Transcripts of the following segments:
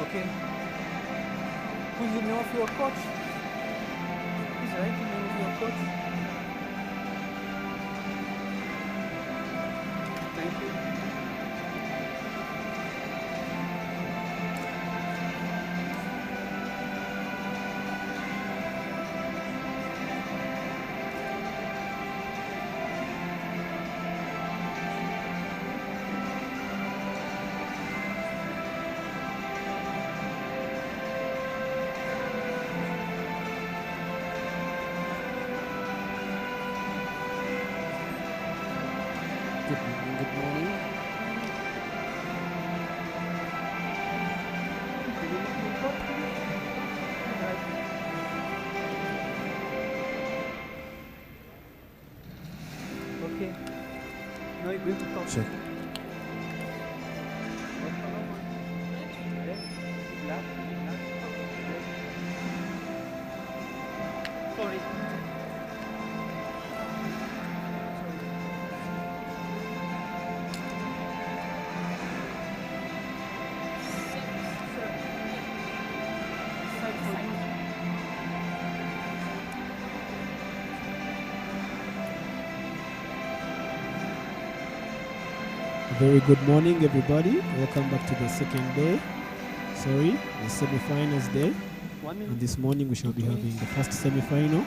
Okay. Who's the name of your coach? Who's the name of your coach? Thank you. Good morning. Okay. Now you're going to talk. Check. Sorry. Very good morning, everybody. Welcome back to the second day. Sorry, the semi-finals day. 1 minute. And this morning we shall be having the first semi-final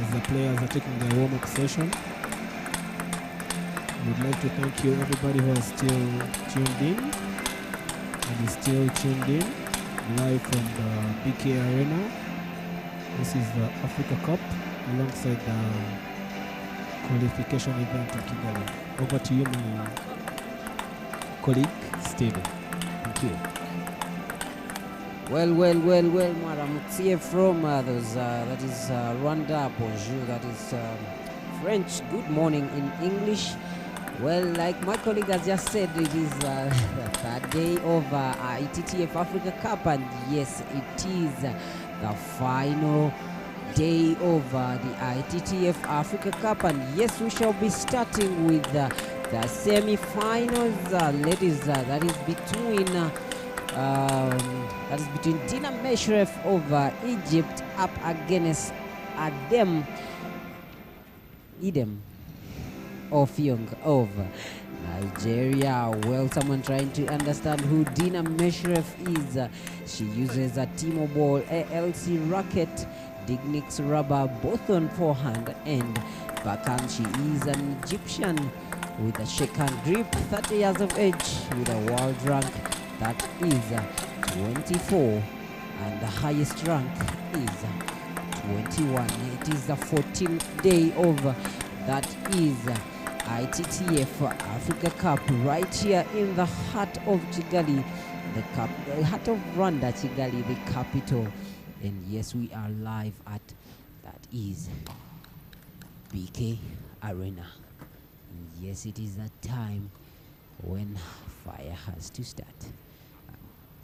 as the players are taking their warm-up session. I would like to thank you, everybody who is still tuned in and is still tuned in live from the BK Arena. This is the Africa Cup alongside the qualification event in Kigali. Over to you, my colleague, Steven. Thank you. Well, Mariam A from that is Rwanda, bonjour, that is French, good morning in English. Well, like my colleague has just said, it is the third day of ITTF-Africa Cup, and yes, it is the final day of the ITTF-Africa Cup, and yes, we shall be starting with the semi-finals, ladies, that is between Dina M of Egypt up against Edam of Nigeria. Well, someone trying to understand who Dina M is. She uses a T-Mobile ALC racket, Dignix rubber, both on forehand and backhand. She is an Egyptian with a shake-hand grip, 30 years of age, with a world rank that is 24, and the highest rank is 21. It is the 14th day of that is ITTF Africa Cup right here in the heart of Kigali, the heart of Rwanda, Kigali, the capital. And yes, we are live at that is BK Arena. And yes, it is that time when fire has to start.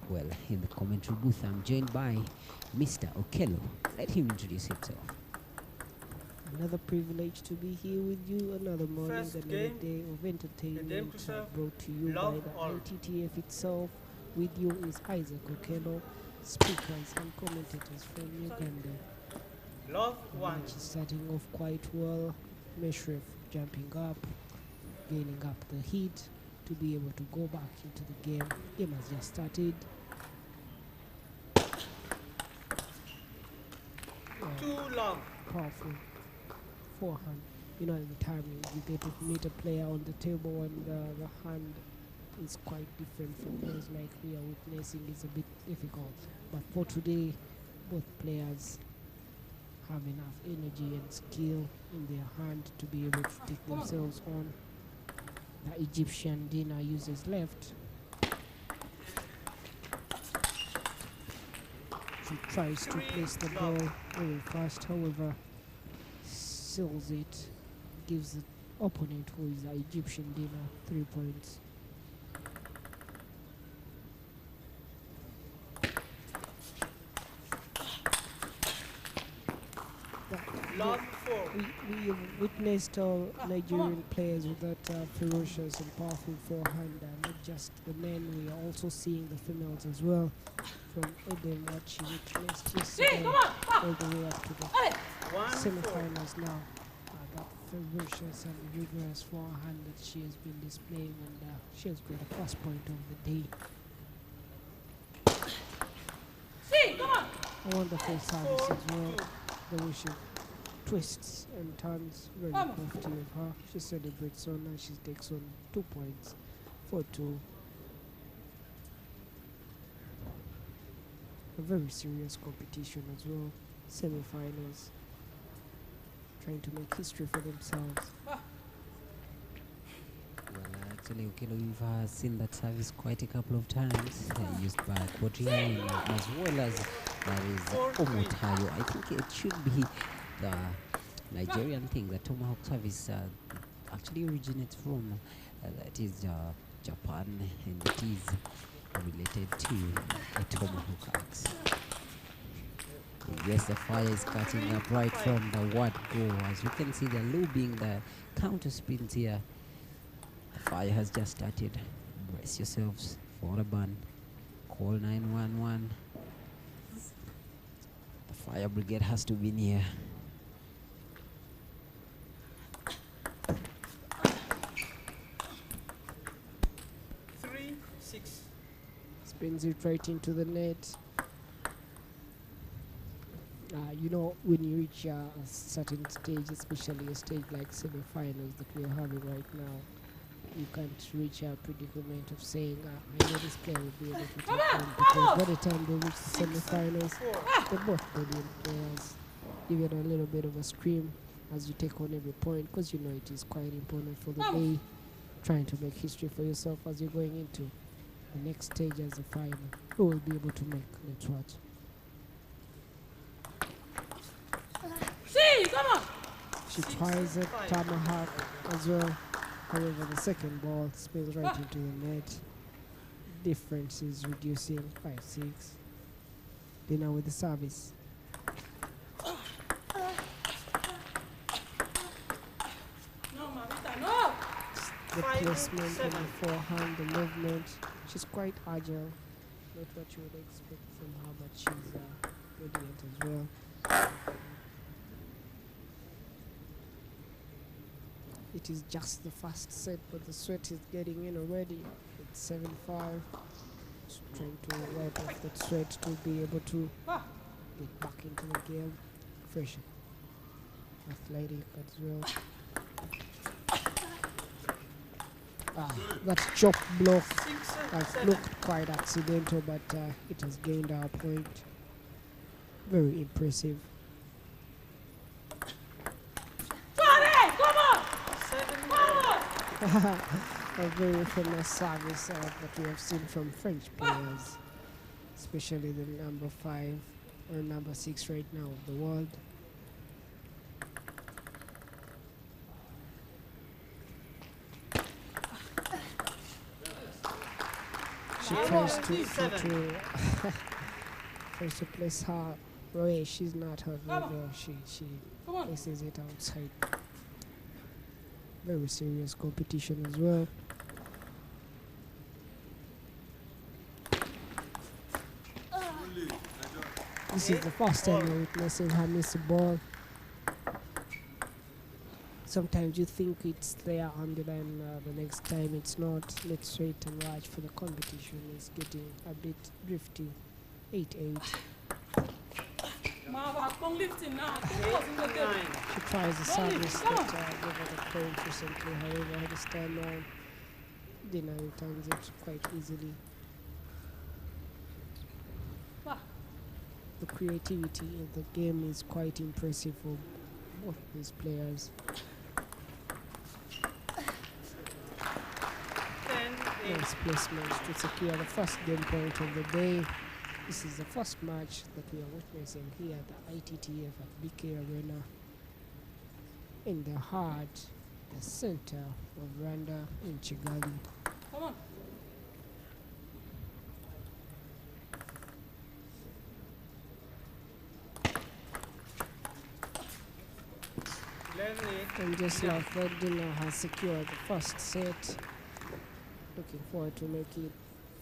Well, in the commentary booth, I'm joined by Mr. Okello. Let him introduce himself. Another privilege to be here with you. Another morning, First another game, day of entertainment deserve brought to you by love the all. ITTF itself. With you is Isaac Okello, speakers and commentators from Uganda. Love The one. match is starting off quite well. Meshref jumping up, gaining up the heat to be able to go back into the game. Game has just started. Too long. Powerful forehand. You know, in timing, you get to meet a player on the table and the hand is quite different from those like we are witnessing. It's a bit difficult. But for today, both players have enough energy and skill in their hand to be able to take themselves on. The Egyptian Dina uses left. She tries to place the ball very fast, however, seals it, gives the opponent, who is the Egyptian Dina, 3 points. That Love 4. We have witnessed Nigerian players with that ferocious and powerful forehand, not just the men, we are also seeing the females as well. From Edam, what she witnessed yesterday, all the way up to the 1-4. semifinals now. That ferocious and rigorous forehand that she has been displaying, and she has got a plus point of the day. A wonderful service as well. The way she twists and turns, very crafty of her. She celebrates on and she takes on 2 points, 4-2. A very serious competition as well. Semi-finals, trying to make history for themselves. Well, actually, we've seen that service quite a couple of times, used by Kotiain as well as that is Omotayo. I think it should be the Nigerian thing. The tomahawk service actually originates from that is Japan, and it is related to a tomahawk axe. Yes, the fire is catching up right from the word go. As you can see, they're looping the counter spins here. The fire has just started. Brace yourselves for a burn. Call 911. The fire brigade has to be near. Spins it right into the net. You know, when you reach a certain stage, especially a stage like semi-finals that we are having right now, you can't reach a predicament of saying, I know this player will be able to take on, because by the time they reach the semi-finals, they're both brilliant players. You get a little bit of a scream as you take on every point, because you know it is quite important for the day, trying to make history for yourself as you're going into the next stage as the final. Who will be able to make? Let's watch. She tries a tomahawk as well. However, the second ball spins right into the net. Difference is reducing 5-6. Dina with the service. The placement and the forehand, the movement. She's quite agile. Not what you would expect from her, but she's brilliant as well. It is just the first set, but the sweat is getting in already. It's 7-5. Just trying to wipe off that sweat to be able to get back into the game. Fresh, athletic as well. That chop block looked quite accidental, but it has gained our point. Very impressive. A very famous service that we have seen from French players, especially the number 5 or number 6 right now of the world. She tries to place her away. She's not her level. She places it outside. Very serious competition as well. This is the first time we're witnessing her miss a ball. Sometimes you think it's there and then the next time it's not. Let's wait and watch, for the competition is getting a bit drifty. 8-8. She tries the service that gave her the point recently, however this time around Dina returns it quite easily. The creativity in the game is quite impressive for both these players. Nice placement to secure the first game point of the day. This is the first match that we are witnessing here at the ITTF at BK Arena, in the heart, the center of Rwanda in Kigali. Come on. And just like that, Dina has secured the first set. Looking forward to make it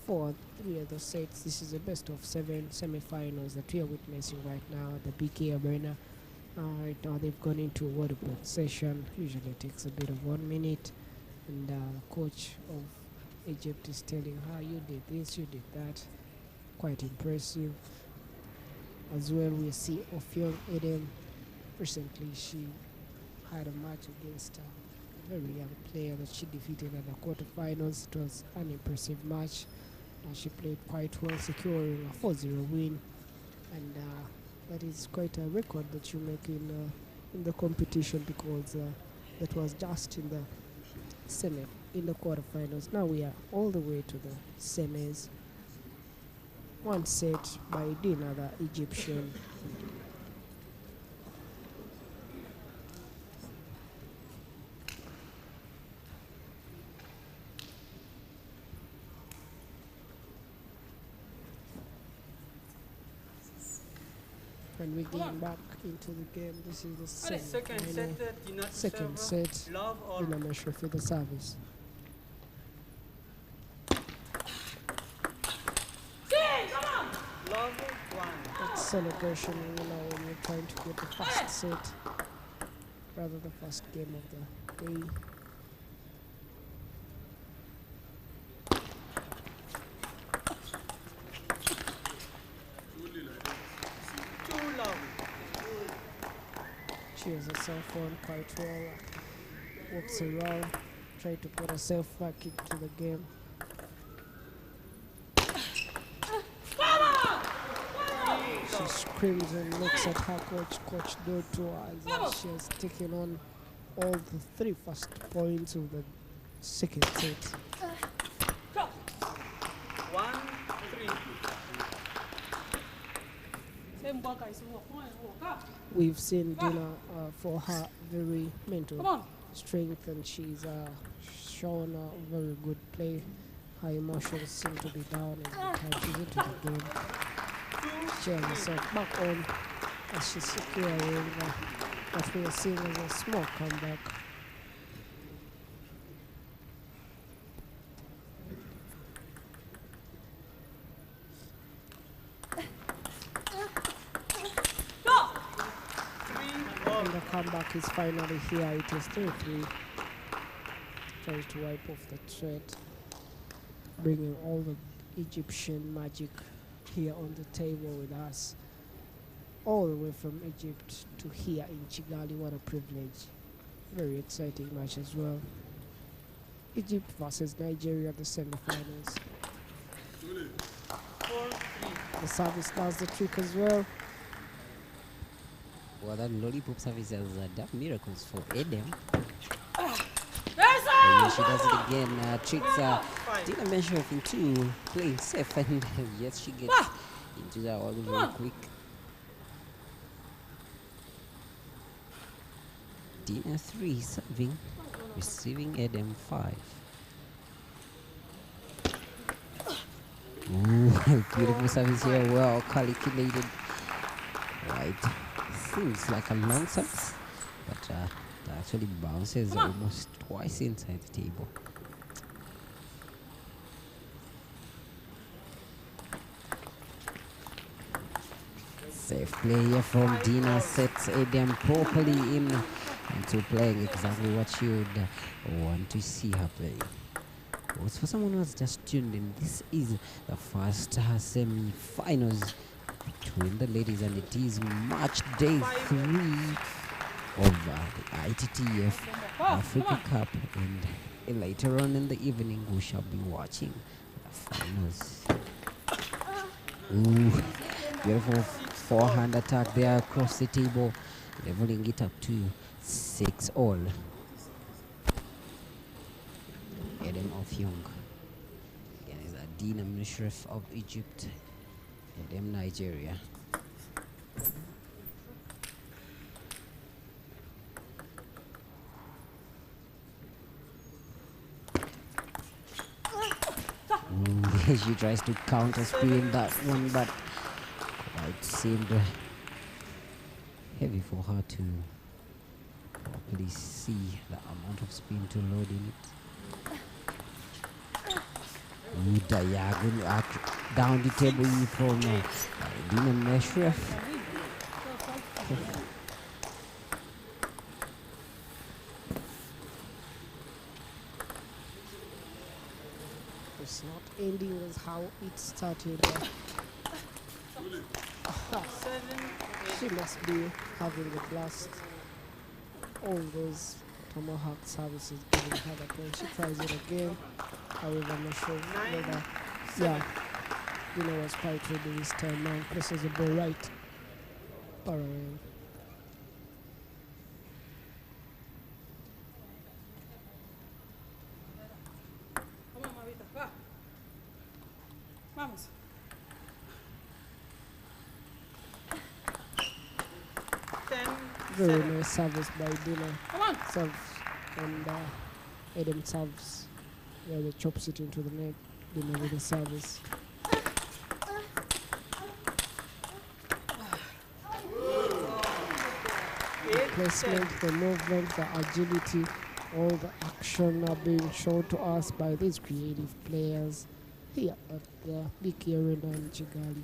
4-3 other sets. This is the best of 7 semi-finals that we are witnessing right now at the BK Arena. Right now they've gone into a water break session. Usually it takes a bit of 1 minute, and the coach of Egypt is telling her, you did this, you did that. Quite impressive. As well, we see of young Edam. Recently she had a match against a very young player that she defeated at the quarterfinals. It was an impressive match. She played quite well, securing a 4-0 win, and that is quite a record that you make in the competition, because that was just in the quarterfinals. Now we are all the way to the semis. One set by Dina, the Egyptian. And we get back into the game. This is the second set. Dina Meshref with the service. That's celebration, when you're trying to get the first set, rather the first game of the day. She has herself on quite well, walks around, trying to put herself back into the game. She screams and looks at her Coach Day3, as she has taken on all the 3 first points of the second set. 1-3. We've seen Dina for her very mental strength, and she's shown a very good play. Her emotions seem to be down every time she's into the game. She has herself back on as she's securing what we are seeing as a small comeback. And the comeback is finally here. It is 3-3. Tries to wipe off the threat, bringing all the Egyptian magic here on the table with us, all the way from Egypt to here in Kigali. What a privilege. Very exciting match as well. Egypt versus Nigeria at the semi-finals. The service does the trick as well. Well, that lollipop service has done miracles for Edam. She does it again. Tricks Dina Meshref into playing safe, and yes, she gets into that all very quick. Dina 3 serving, receiving Edam 5. Ooh, beautiful service here, well calculated. Right, seems like a long service, but that actually bounces almost twice inside the table. Safe play here from Dina, sets Edam properly into playing exactly what you would want to see her play. Also, for someone who has just tuned in, this is the first semi-finals between the ladies, and it is match day 3 of the ITTF-Africa Cup, and later on in the evening we shall be watching the finals. Ooh, beautiful forehand attack there across the table, leveling it up to 6-all. Edam of Young. Again, is Dina Meshref of Egypt, Edam Nigeria. She tries to counter spin that one, but it seemed heavy for her to actually see the amount of spin to load in it. Diagonal down the table from Dina Meshref. It's not ending as how it started. She must be having a blast. All those tomahawk services giving her the point. She tries it again. However, I'm not sure whether. Yeah, Dina was quite ready this time now. Places the ball right. Parallel. Come on, Mamita. Va. Vamos. Very nice service by Dina. Come on. Serves and Edam serves. Yeah, the chops it into the net. Dina with the service. The placement, the movement, the agility, all the action are being shown to us by these creative players here at the BK Arena in Kigali.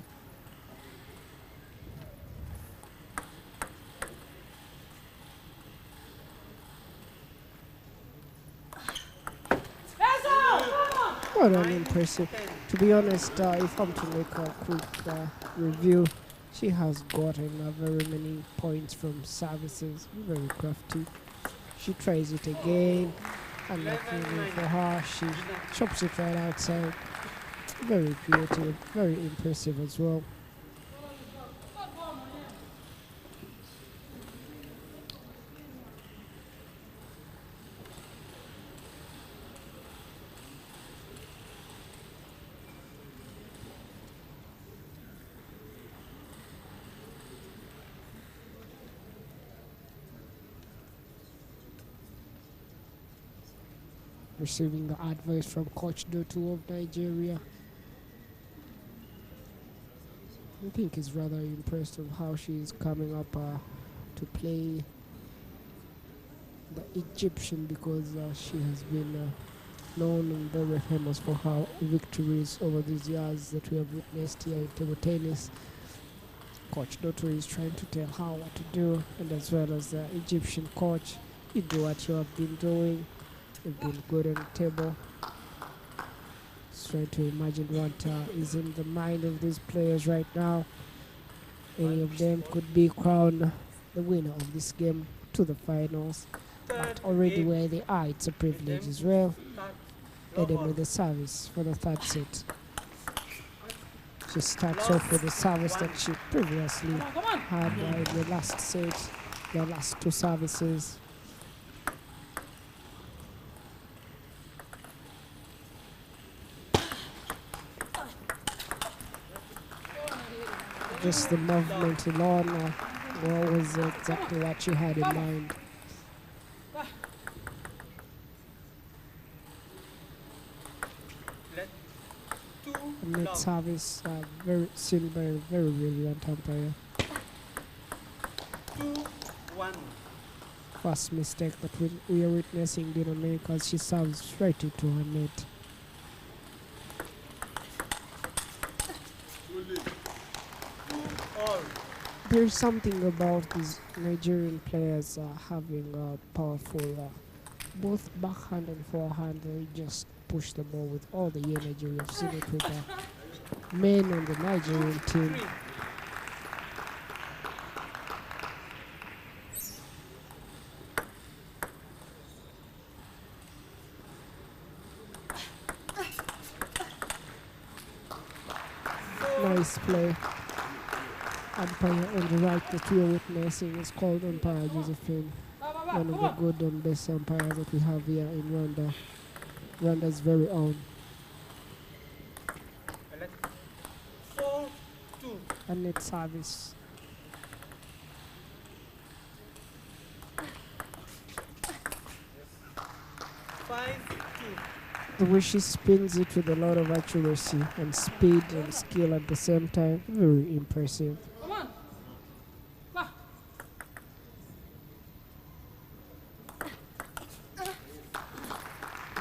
What an impressive. To be honest, if I'm to make a quick review, she has gotten very many points from services. Very crafty. She tries it again, and luckily for her, she chops it right outside. Very creative, very impressive as well. Receiving the advice from Coach Day3 of Nigeria. I think he's rather impressed with how she's coming up to play the Egyptian, because she has been known and very famous for her victories over these years that we have witnessed here in table tennis. Coach Day3 is trying to tell her what to do, and as well as the Egyptian coach, you do what you have been doing. You've been good on the table. Just trying to imagine what is in the mind of these players right now. Any of them could be crowned the winner of this game to the finals. But already where they are, it's a privilege as well. Edam with the service for the third set. She starts off with the service that she previously had in the last set, the last two services. Just the movement alone was exactly what she had in mind. Net service, very brilliant umpire. 2-1. First mistake that we are witnessing Dina make as she serves right into her net. There's something about these Nigerian players having powerful both backhand and forehand. They just push the ball with all the energy. We have seen it with the men on the Nigerian team. Nice play. Umpire on the right that we are witnessing is called umpire Josephine. One of the good and best umpires that we have here in Rwanda. Rwanda's very own. 4-2. And net service. The way she spins it with a lot of accuracy and speed and skill at the same time, very impressive. Come on. Va.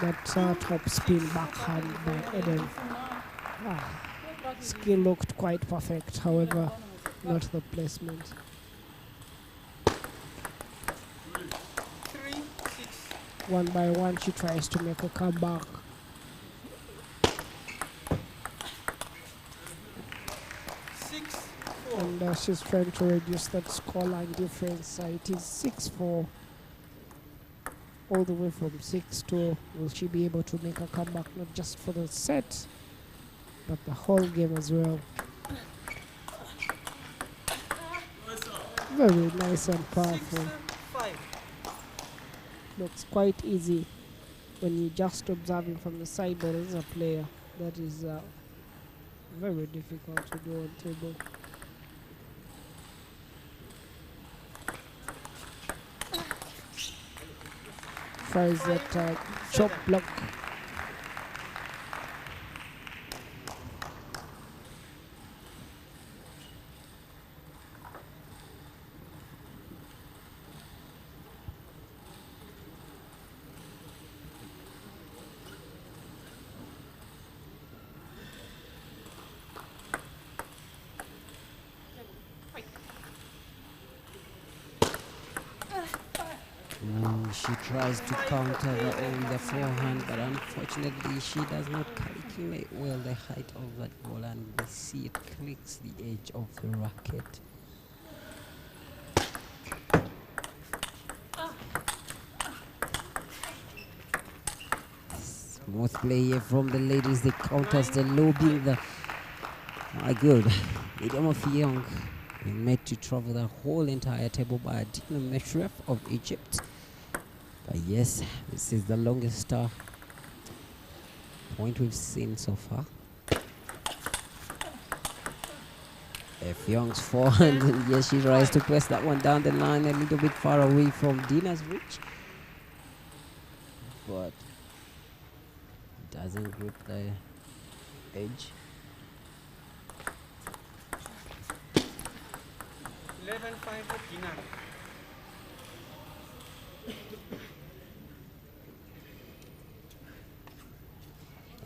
That top spin backhand by Edam. Skill looked quite perfect, however, not the placement. 3-6. One by one, she tries to make a comeback. 6-4. And she's trying to reduce that scoreline difference. It is 6-4. All the way from 6-2. Will she be able to make a comeback, not just for the set, but the whole game as well? Very nice and powerful. 6-5. Looks quite easy when you're just observing from the side, but as a player, that is very difficult to do on table. Tries that chop block. She tries to counter with the forehand, but unfortunately she does not calculate well the height of that ball, and we see it clicks the edge of the racket. Smooth play here from the ladies. They counters the lobbing. My good. Edam of Young being made to travel the whole entire table by Dina M of Egypt. But yes, this is the longest point we've seen so far. F Young's forehand, and yes, she tries to press that one down the line a little bit far away from Dina's reach, but doesn't grip the edge. 11-5 for Dina.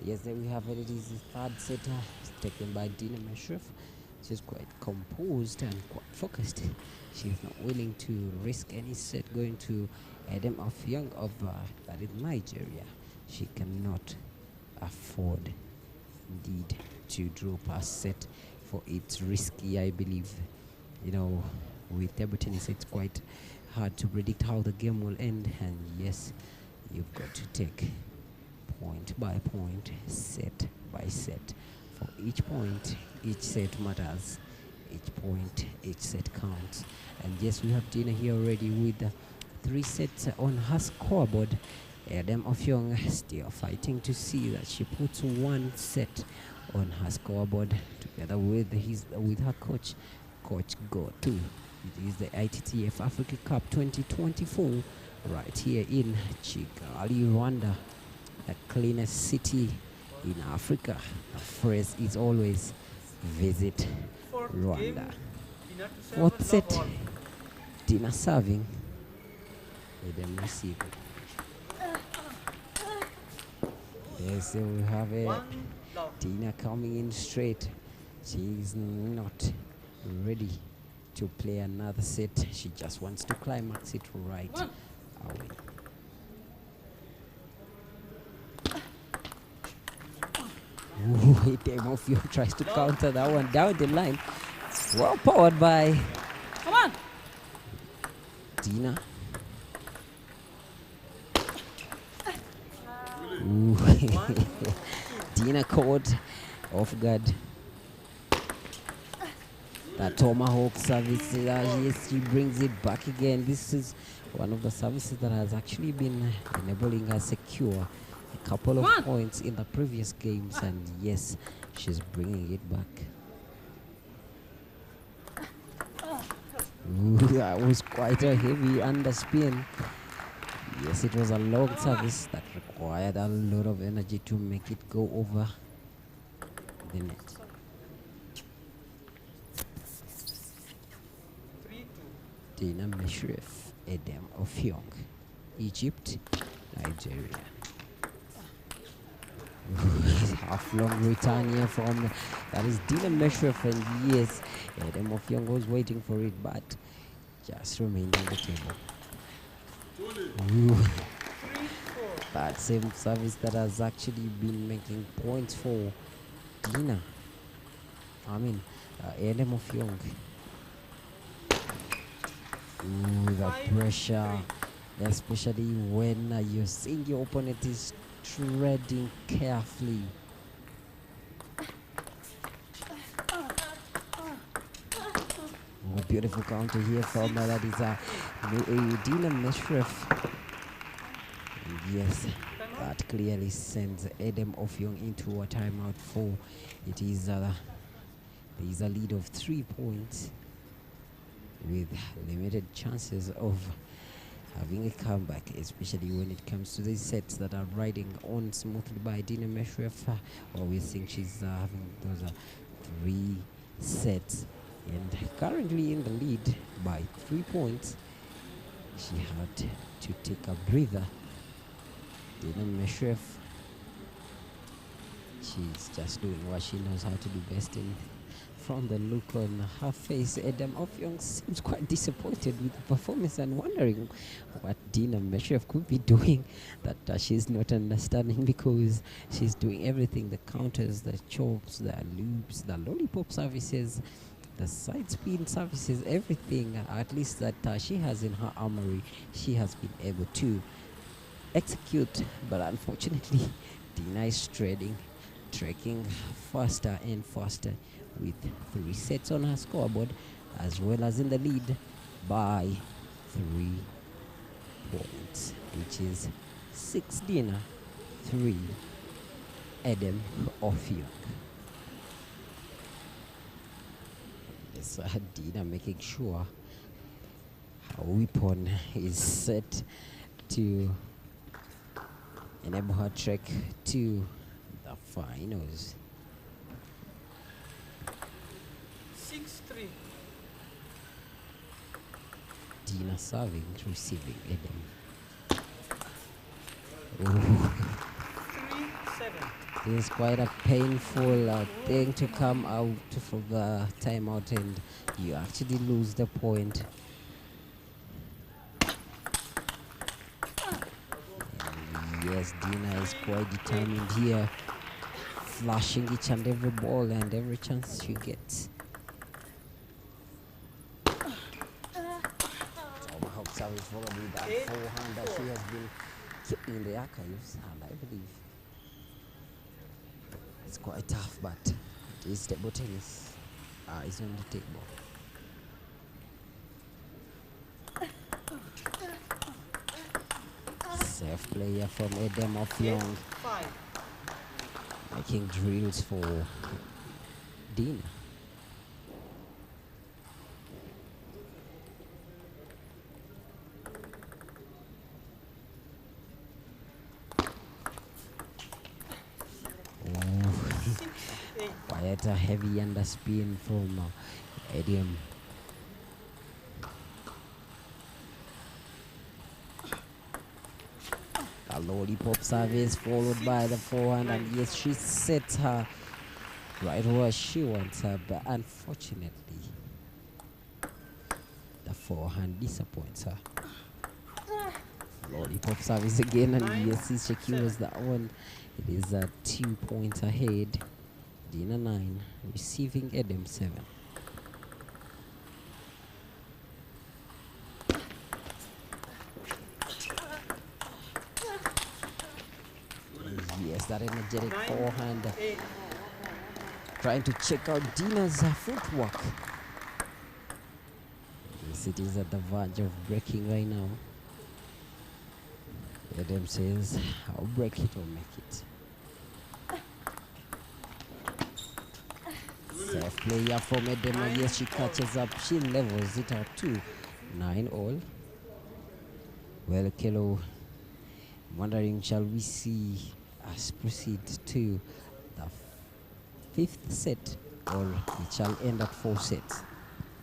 Yes, there we have it. It is the third set taken by Dina M. She's quite composed and quite focused. She's not willing to risk any set going to Edam of Young of that is Nigeria. She cannot afford indeed to drop a set, for it's risky, I believe. You know, with table tennis it's quite hard to predict how the game will end, and yes, you've got to take point by point, set by set. For each point, each set matters. Each point, each set counts. And yes, we have Dina here already with 3 sets on her scoreboard. Edam of Young still fighting to see that she puts 1 set on her scoreboard together with her coach, Coach Go2. It is the ITTF-Africa Cup 2024 right here in Kigali, Rwanda, the cleanest city in Africa. The phrase is always visit Rwanda. 4th set, Dina serving, Edam receiving. Yes, so we have Dina coming in straight. She is not ready to play another set. She just wants to climax it right away. Edam of Young tries to counter that one down the line. Well powered by Dina. Dina caught off guard. That tomahawk service, yes, she brings it back again. This is one of the services that has actually been enabling her secure a couple of points in the previous games, and yes, she's bringing it back. That was quite a heavy underspin. Yes, it was a long service that required a lot of energy to make it go over the net. 3-2. Dina M. Edam of Young, Egypt, Nigeria. Half long return here from that is Dina Meshref, and yes, Edam of Young was waiting for it, but just remained on the table. Ooh. That same service that has actually been making points for Dina. Edam of Young. Ooh, the pressure, especially when you're seeing your opponent is treading carefully. Oh, beautiful counter here from that is Dina Meshref. Yes, that clearly sends Edam of Young into a timeout for it is there is a lead of 3 points with limited chances of having a comeback, especially when it comes to these sets that are riding on smoothly by Dina Meshref. We think she's having those 3 sets and currently in the lead by 3 points. She had to take a breather. Dina Meshref, she's just doing what she knows how to do best. In from the look on her face, Edam of Young seems quite disappointed with the performance and wondering what Dina Meshref could be doing that she's not understanding, because she's doing everything: the counters, the chops, the loops, the lollipop services, the side spin services, everything at least that she has in her armory, she has been able to execute. But unfortunately, Dina is trekking faster and faster with 3 sets on her scoreboard, as well as in the lead by 3 points, which is 6 Dina, 3 Edam of Young. Yes, Dina making sure her weapon is set to enable her trek to the finals. 6-3. Dina serving, receiving Edam. 3-7. This is quite a painful thing to come out of the timeout and you actually lose the point. And yes, Dina is quite determined here, flashing each and every ball and every chance she gets. Overhook service followed with that forehand that she has been keeping in the archives, and I believe it's quite tough, but it is table tennis. Is on the table. Safe player from Edam of Young, making drills for Dina. Quite a heavy underspin from Edam. A lollipop service followed by the forehand, and yes, she sets her right where she wants her, but unfortunately the forehand disappoints her. Lollipop service again, and yes, she secures that one. It is 2 points ahead. Dina 9, receiving Edam 7. Yes, that energetic forehand, trying to check out Dina's footwork. Yes, it is at the verge of breaking right now. Edam says, I'll break it or make it. Safe player from Edam, and yes, she catches up, she levels it out to 9 all. Well, Kelo, wondering, shall we see us proceed to the 5th set, or it shall end at 4 sets?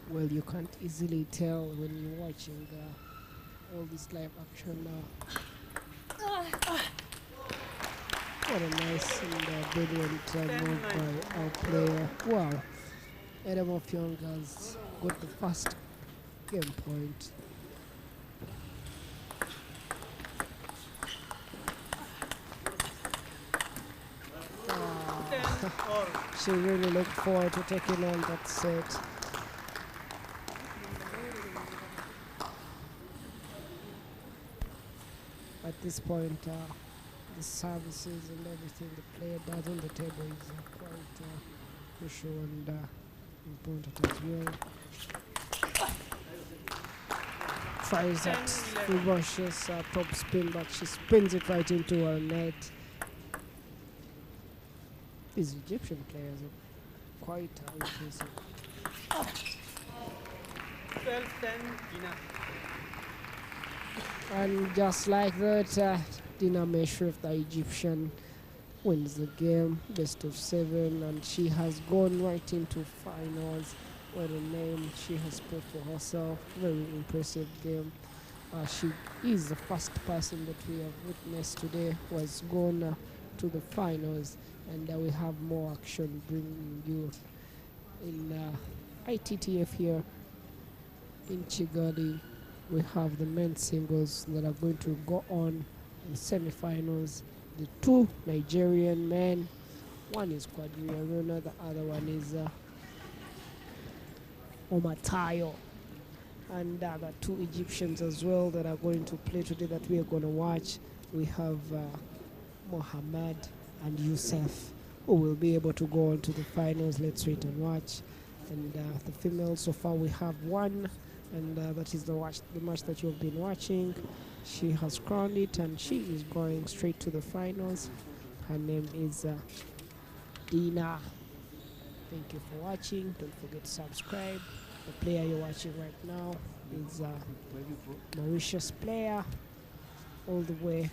Well, you can't easily tell when you're watching all this live action. What a nice and brilliant move by our player. Wow. Edam of Young has got the first game point. She really looked forward to taking on that set. At this point, the services and everything the player does on the table is quite crucial and important as well. Tries that reverses top spin, but she spins it right into her net. These Egyptian players are quite impressive. 12-10, Dina. And just like that, Dina M, the Egyptian, wins the game, best of 7, and she has gone right into finals. What a name she has put for herself. Very impressive game. She is the first person that we have witnessed today who has gone to the finals, and we have more action bringing you in ITTF here in Kigali. We have the men's singles that are going to go on in semifinals. The two Nigerian men, one is Kwadri, the other one is Omatayo, and the two Egyptians as well that are going to play today that we are going to watch. We have Mohammed and Youssef, who will be able to go on to the finals. Let's wait and watch. And the females, so far we have one, and that is the match that you've been watching. She has crowned it, and she is going straight to the finals. Her name is Dina. Thank you for watching. Don't forget to subscribe. The player you're watching right now is Mauritius player, all the way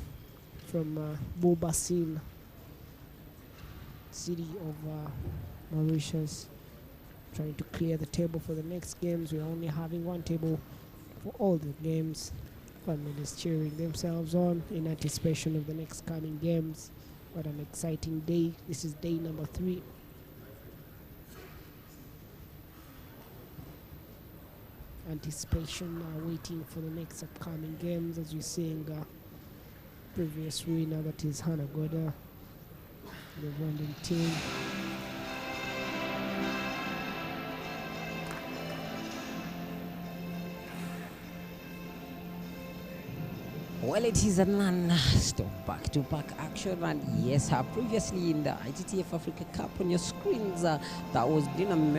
from Bobasin, city of Mauritius, trying to clear the table for the next games. We're only having one table for all the games. Families cheering themselves on in anticipation of the next coming games. What an exciting day. This is day number 3. Anticipation, waiting for the next upcoming games, as we're seeing previous winner, that is Hannah Goda, the Rwandan team. Well, it is a non-stop back-to-back action, and yes, previously in the ITTF-Africa Cup on your screens, that was Dina M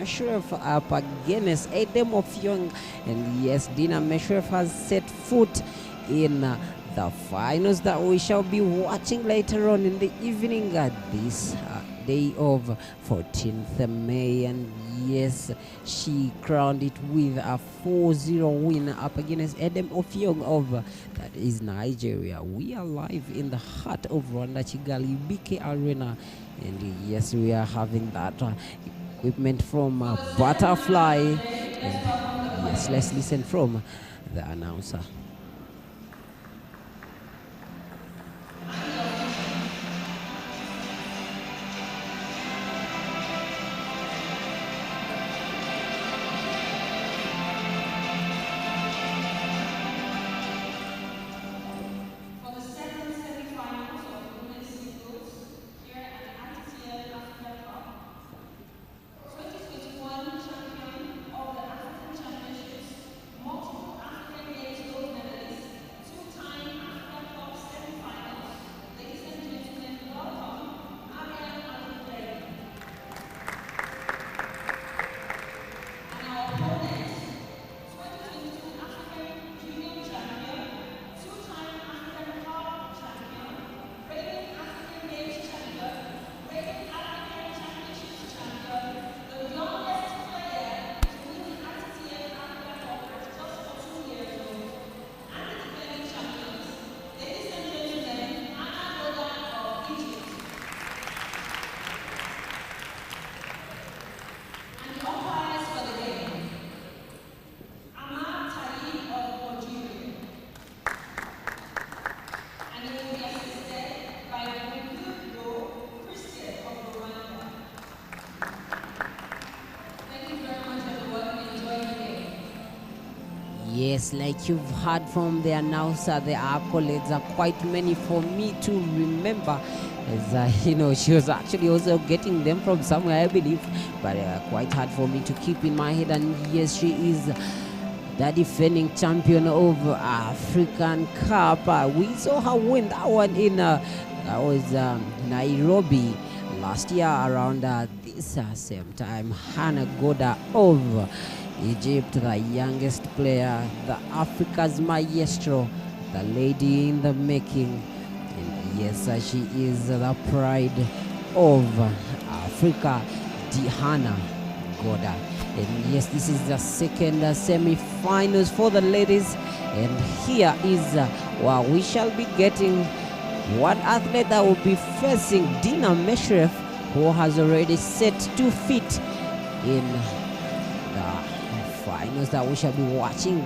up against Edam of Young, and yes, Dina M has set foot in the finals that we shall be watching later on in the evening this day of 14th May, and yes, she crowned it with a 4-0 win up against Edam of Young of that is Nigeria. We are live in the heart of Rwanda, Kigali BK Arena, and yes, we are having that equipment from Butterfly. And yes, let's listen from the announcer. For the second semifinals of the women's singles here at the ITTF-Africa Cup, 2021 champion of the African Championships, multiple African Games gold yes, like you've heard from the announcer, the accolades are quite many for me to remember. As you know, she was actually also getting them from somewhere, I believe, but quite hard for me to keep in my head. And yes, she is the defending champion of African Cup. We saw her win that one in that was Nairobi last year around this same time. Hannah Goda of Egypt, the youngest player, the Africa's maestro, the lady in the making. And yes, she is the pride of Africa, Hannah Goda. And yes, this is the second semi-finals for the ladies. And here is where we shall be getting one athlete that will be facing Dina M, who has already set 2 feet in the finals that we shall be watching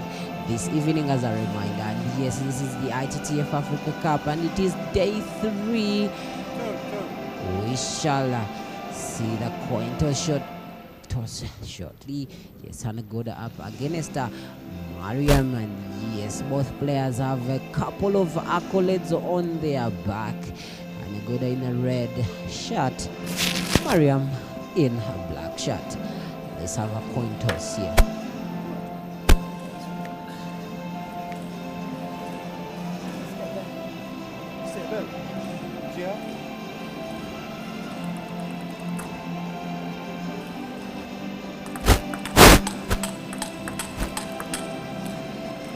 this evening as a reminder. And yes, this is the ITTF-Africa Cup, and it is day 3. We shall see the coin toss shortly. Yes, Hannah Goda up against Mariam, and yes, both players have a couple of accolades on their back. Hannah Goda in a red shirt, Mariam in a black shirt. Let's have a coin toss here.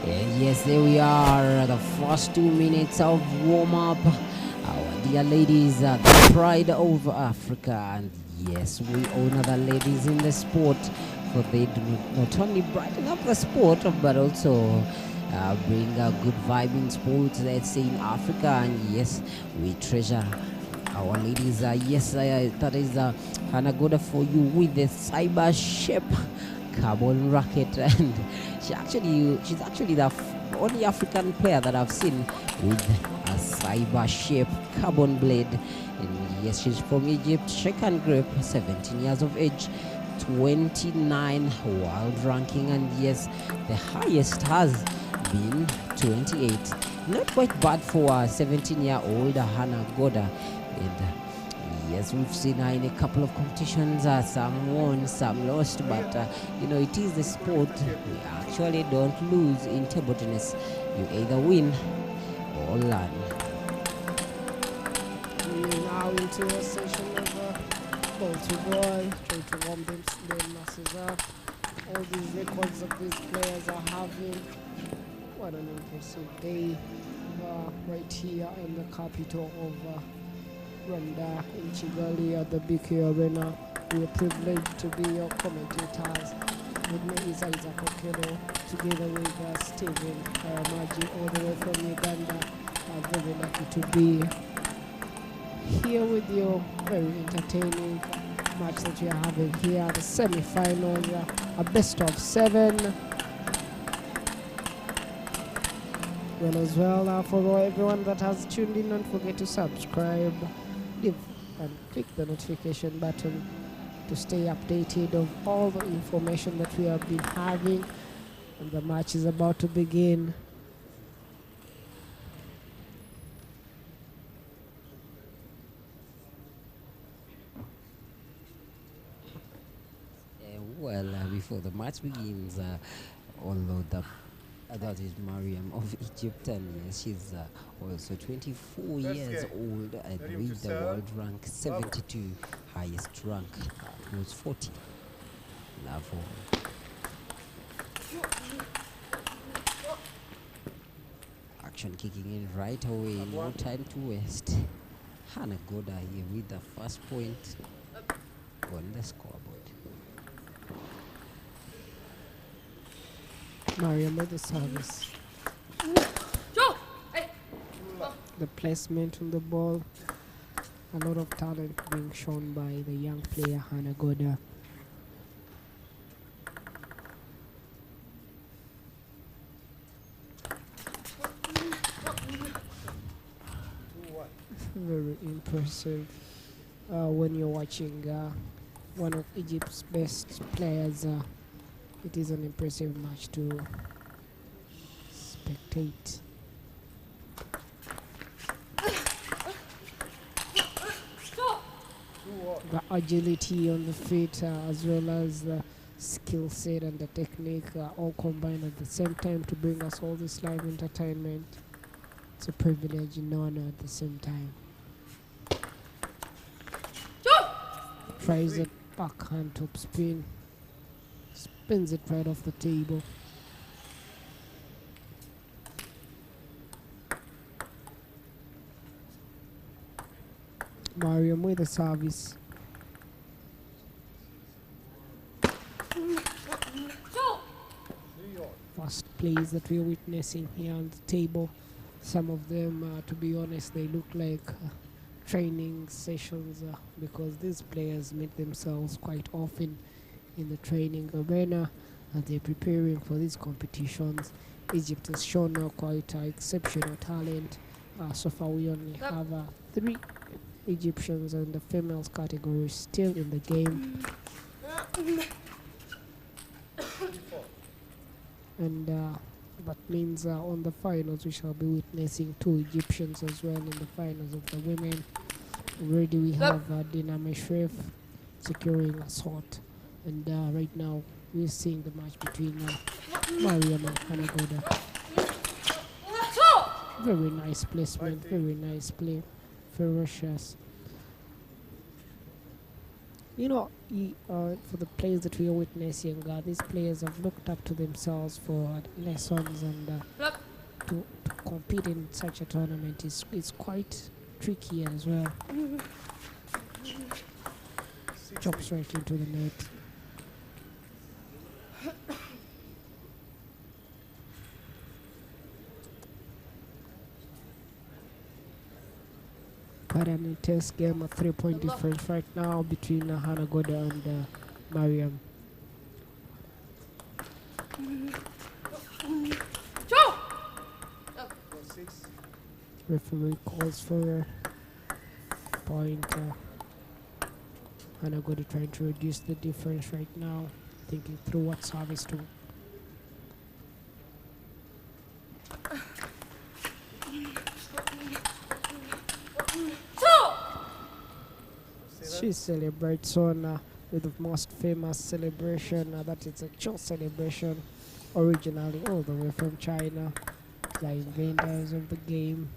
And yes, there we are, the first 2 minutes of warm-up. Our dear ladies, the pride of Africa. And yes, we honor the ladies in the sport, for they do not only brighten up the sport, but also bring a good vibe in sports, let's say, in Africa. And yes, we treasure our ladies. Yes, that is Hannah Goda for you with the cyber shape carbon racket, and she's actually the only African player that I've seen with a cyber shape carbon blade. And yes, she's from Egypt, shake and grip, 17 years of age, 29 world ranking, and yes, the highest has been 28. Not quite bad for a 17-year-old Hannah Goda. And yes, we've seen her in a couple of competitions, some won, some lost, but you know, it is the sport. We actually don't lose in table tennis. You either win or learn. We're now into a session of ball to ball, trying to warm them masses up. All these records that these players are having. What an impressive day right here in the capital of Rwanda, in Kigali at the BK Arena. We are privileged to be your commentators. With me is Isaac Okelo, together with Stephen Karamaji, all the way from Uganda. I'm very lucky to be here with you. Very entertaining match that we are having here, the semi-finals, a best of 7. Well, as well, for everyone that has tuned in, don't forget to subscribe, leave and click the notification button to stay updated of all the information that we have been having. And the match is about to begin. Well, before the match begins, although that is Mariam of Egypt, and yes, she's also 24 years old, and with the world rank 72, highest rank was 40 level. Action kicking in right away, no time to waste. Hannah Goda here with the first point on the scoreboard. Mariam with the service. The placement on the ball. A lot of talent being shown by the young player Hannah Goda. Very impressive when you're watching one of Egypt's best players. It is an impressive match to spectate. The agility on the feet, as well as the skill set and the technique, all combined at the same time to bring us all this live entertainment. It's a privilege and honor at the same time. Tries a backhand top spin, spins it right off the table. Mariam with the service. First plays that we're witnessing here on the table. Some of them, to be honest, they look like training sessions because these players meet themselves quite often in the training arena and they're preparing for these competitions. Egypt has shown quite exceptional talent. So far we only have 3 Egyptians in the females category still in the game. And that means on the finals we shall be witnessing 2 Egyptians as well in the finals of the women. Already we have Dina M securing a shot, and right now we're seeing the match between Mariam and Hanagoda. Very nice placement, very nice play, ferocious. You know, for the players that we are witnessing, these players have looked up to themselves for lessons, and to compete in such a tournament is quite tricky as well. Chops right into the net. Quite an intense game, a 3-point difference right now between Hanagoda and Mariam. Referee calls for a point. Hanagoda trying to reduce the difference right now, thinking through what service to. She celebrates on with the most famous celebration, that is a Cho celebration, originally all the way from China, the inventors of the game.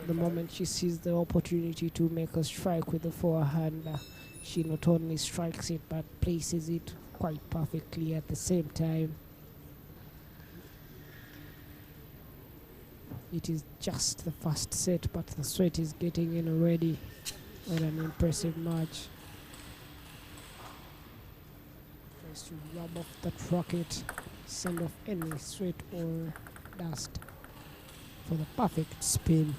The moment she sees the opportunity to make a strike with the forehand, she not only strikes it but places it quite perfectly at the same time. It is just the first set, but the sweat is getting in already. And an impressive match. Tries to rub off that rocket, send off any sweat or dust for the perfect spin.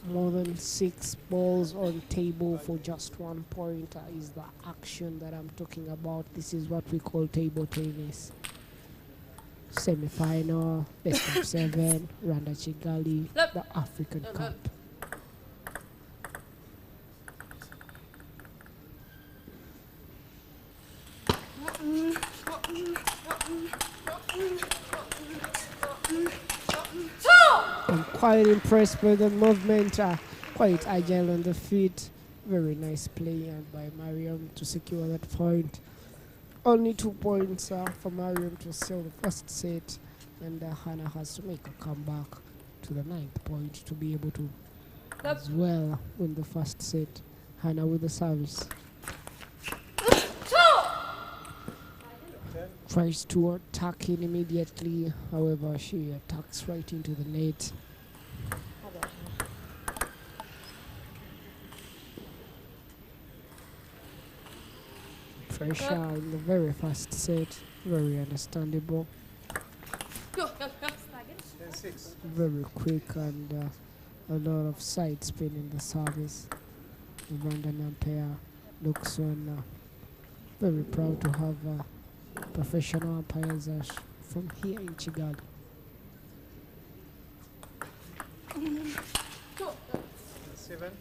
More than 6 balls on table for just 1 point is the action that I'm talking about. This is what we call table tennis. Semifinal, best of 7, Randa Chigali, the African Cup. I'm quite impressed by the movement, quite agile on the feet. Very nice play by Mariam to secure that point. Only 2 points for Mariam to seal the first set, and Hannah has to make a comeback to the 9th point to be able to as well win the first set. Hannah with the service. Tries to attack in immediately, however she attacks right into the net. Pressure in the very first set, very understandable. Very quick and a lot of side spin in the service. Randa pair looks on very proud to have professional umpires are from here in Kigali. Seven.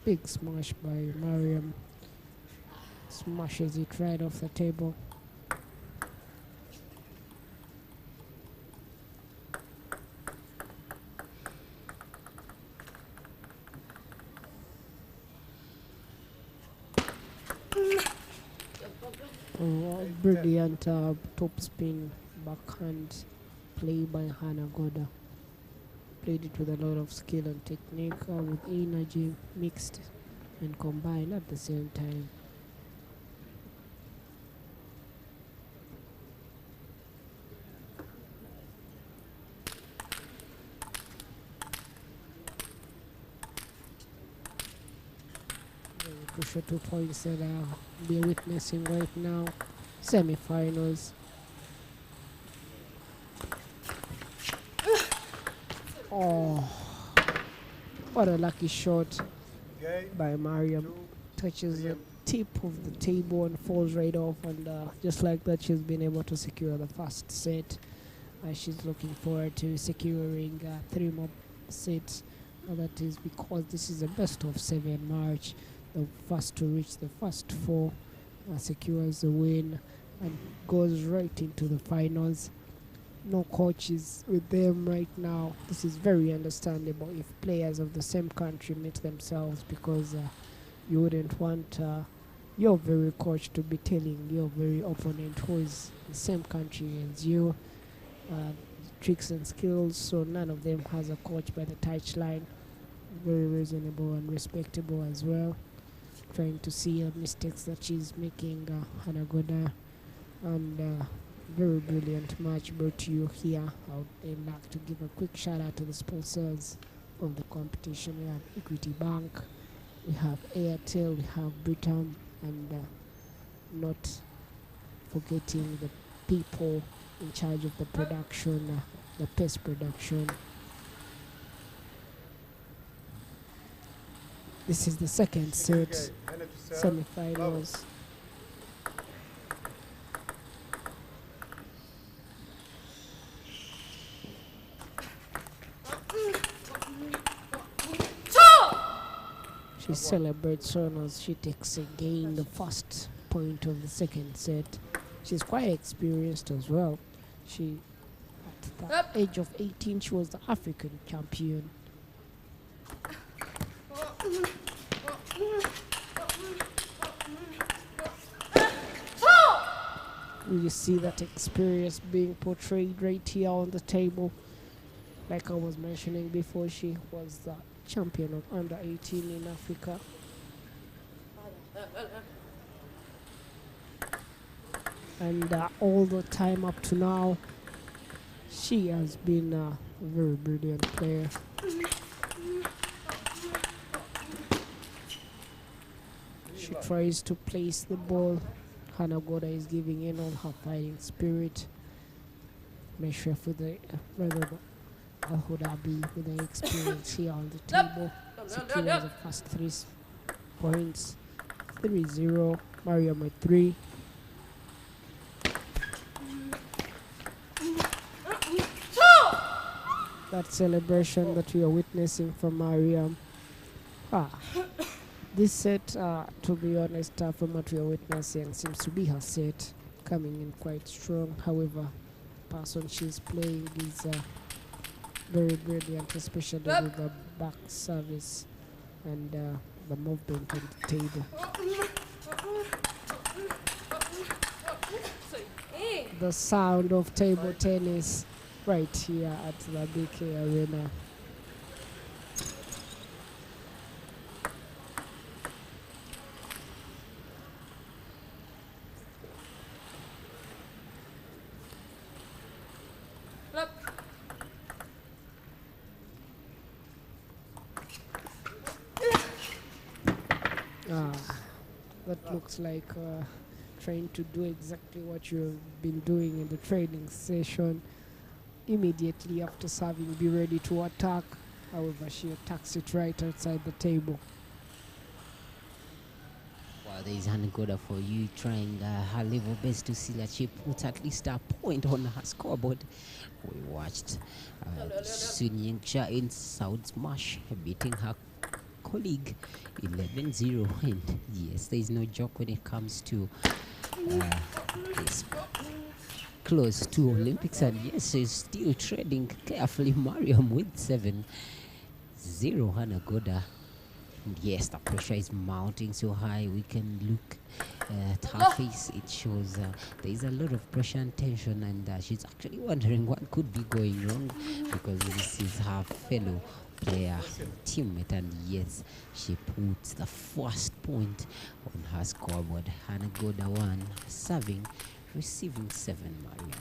Big smash by Mariam. Smashes it right off the table. Brilliant top spin backhand play by Hannah Goda. Played it with a lot of skill and technique, with energy mixed and combined at the same time. Very crucial 2 points that we are witnessing right now. Semifinals. Oh, what a lucky shot by Mariam. Touches the tip of the table and falls right off, and just like that she's been able to secure the first set. She's looking forward to securing 3 more sets. That is because this is a best of 7 match. The first to reach the first 4 secures the win and goes right into the finals. No coaches with them right now. This is very understandable if players of the same country meet themselves, because you wouldn't want your very coach to be telling your very opponent who is the same country as you tricks and skills. So none of them has a coach by the touchline. Very reasonable and respectable as well. Trying to see mistakes that she's making, Hanagoda, and very brilliant match brought to you here. I would like to give a quick shout out to the sponsors of the competition. We have Equity Bank, we have Airtel, we have Edam, and not forgetting the people in charge of the production, the PES production. This is the second set, semifinals. She celebrates on as she takes again the first point of the second set. She's quite experienced as well. She, at the age of 18, she was the African champion. You see that experience being portrayed right here on the table. Like I was mentioning before, she was the champion of under 18 in Africa. And all the time up to now, she has been a very brilliant player. She tries to place the ball. Hanagoda is giving in all her fighting spirit. Meshref with the Al-Hudabi with the experience here on the table. Secures the first 3 points. 3-0. Mariam with 3. That celebration that we are witnessing from Mariam. This set, to be honest, from what we are witnessing, seems to be her set, coming in quite strong. However, the person she's playing is very brilliant, especially with the back service and the movement on the table. The sound of table tennis right here at the BK Arena. That looks like trying to do exactly what you've been doing in the training session. Immediately after serving, be ready to attack. However, she attacks it right outside the table. Wow, There is Hanagoda for you, trying her level best to see that she puts at least a point on her scoreboard. We watched Sun Yingxia in South Smash beating her colleague 11-0, and yes, there is no joke when it comes to this close to Olympics, and yes, she's still treading carefully. Mariam with 7-0 Hanagoda. Yes, the pressure is mounting so high. We can look at her face. It shows there is a lot of pressure and tension, and she's actually wondering what could be going wrong, because this is her fellow player teammate, and yes, she puts the first point on her scoreboard. Hanagoda 1 serving, receiving 7 Mariam.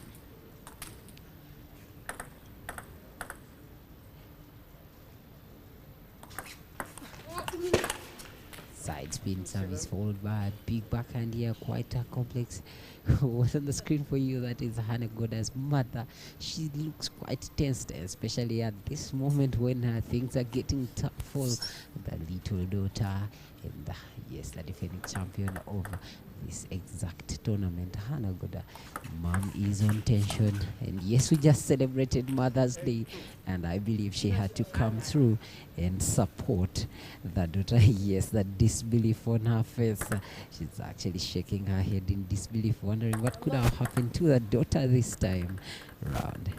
Side spin service followed by a big backhand here, quite a complex. What's on the screen for you? That is Hanagoda's mother. She looks quite tensed, especially at this moment when things are getting tough for the little daughter. And yes, the defending champion of this exact tournament, Hanagoda. Mom is on tension, and yes, we just celebrated Mother's Day, and I believe she had to come through and support the daughter. Yes, the disbelief on her face. She's actually shaking her head in disbelief, wondering what could have happened to the daughter this time round.